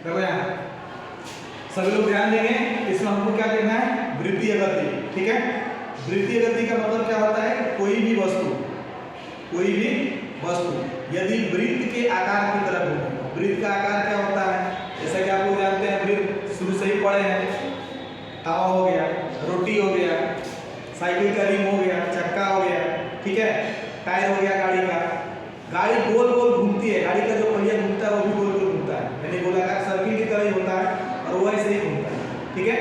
देखो यहाँ सभी लोग ध्यान देंगे, इसमें हमको क्या करना है, वृत्तीय गति। ठीक है, वृत्तीय गति का मतलब क्या होता है, कोई भी वस्तु यदि वृत्त के आकार की तरफ हो। वृत्त का आकार क्या होता है, जैसा कि आप लोग जानते हैं, वृत्त शुरू से ही पढ़े हैं। तावा हो गया, रोटी हो गया, साइकिल का रिम हो गया, चक्का हो गया, ठीक है, टायर हो गया गाड़ी का। गाड़ी गोल गोल घूमती है, गाड़ी का जो पहिया घूमता है वो भी गोल गोल घूमता है, यानी गोलाकार सर्किल की तरह ही होता है और वो ऐसे ही घूमता है। ठीक है,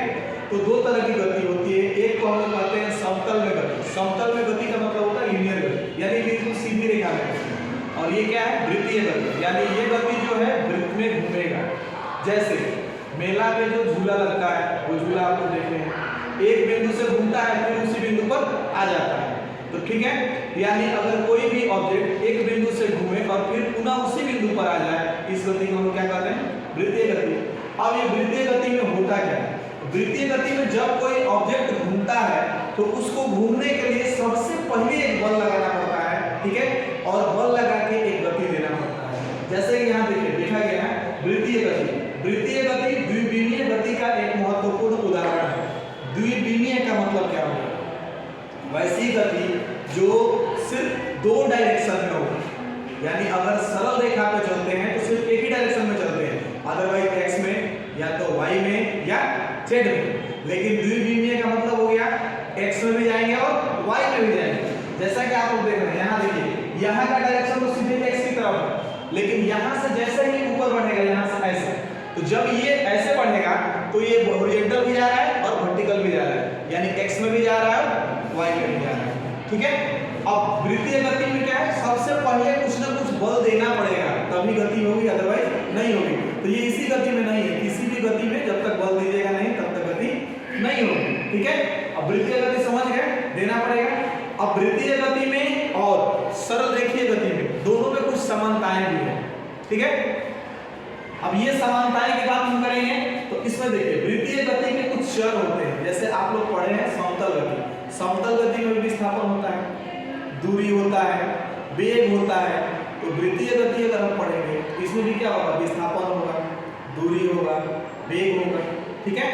तो दो तरह की गति होती है, एक को हम लोग कहते हैं समतल में गति। समतल में गति का मतलब होता है लीनियर गति, यानी बिल्कुल सीधी रेखा में। और ये क्या है, वृत्तीय गति, यानी ये गति जो है वृत्त में घूमेगा। जैसे मेला में जो झूला लगता है, वो झूला आप लोग देख रहे हैं, एक बिंदु से घूमता है फिर उसी बिंदु पर आ जाता है। तो ठीक है, यानी अगर कोई भी ऑब्जेक्ट एक बिंदु से घूमे और फिर पुनः उसी बिंदु पर आ जाए, इस गति को हम क्या कहते हैं, वृत्तीय गति। अब ये वृत्तीय गति में होता क्या है, वृत्तीय गति में जब कोई ऑब्जेक्ट घूमता है तो उसको घूमने के लिए सबसे पहले एक बल लगाना पड़ता है। ठीक है, और बल लगा के एक गति देना पड़ता है। जैसे यहाँ देखिए देखा गया है वृत्तीय गति। वृत्तीय गति द्विविमीय गति का एक महत्वपूर्ण उदाहरण है। द्विविमीय का मतलब क्या होगा, वैसी गति जो सिर्फ दो डायरेक्शन में हो, यानी अगर सरल रेखा पे चलते हैं तो सिर्फ एक ही डायरेक्शन में चलते हैं, अदरवाइज एक्स में या तो वाई में या जेड में। लेकिन द्विविमीय का मतलब हो गया एक्स में भी जाएंगे और वाई में भी जाएंगे। जैसा कि आप लोग देख रहे हैं, यहाँ देखिए, यहाँ का डायरेक्शन तो सीधे एक्स की तरफ है, लेकिन यहाँ से जैसे ही ऊपर बढ़ेगा, यहाँ से ऐसे, तो जब ये ऐसे बढ़ेगा तो ये हॉरिजॉन्टल भी जा रहा है और वर्टिकल भी जा रहा है, यानी एक्स में भी जा रहा है और वाई में भी जा रहा है। ठीक है, अब वृत्तीय गति में क्या है, सबसे पहले कुछ ना कुछ बल देना पड़ेगा तभी गति होगी, अदरवाइज नहीं होगी। तो ये इसी गति में नहीं है, किसी भी गति में जब तक बल दीजिएगा नहीं तब तक गति नहीं होगी। ठीक है, अब वृत्तीय गति समझ गए, देना पड़ेगा। अब वृत्तीय गति में और सरल रेखीय गति में दोनों में कुछ समानताएं भी है। ठीक है, अब ये समानताएं की बात हम करेंगे तो इसमें देखिए वृत्तीय गति के कुछ चर होते हैं, जैसे आप लोग पढ़े हैं समतल गति। समतल गति में विस्थापन होता है, दूरी होता है, वेग होता है। तो वृत्तीय गति अगर हम पढ़ेंगे तो इसमें भी क्या होगा, विस्थापन होगा, दूरी होगा, वेग होगा। ठीक है,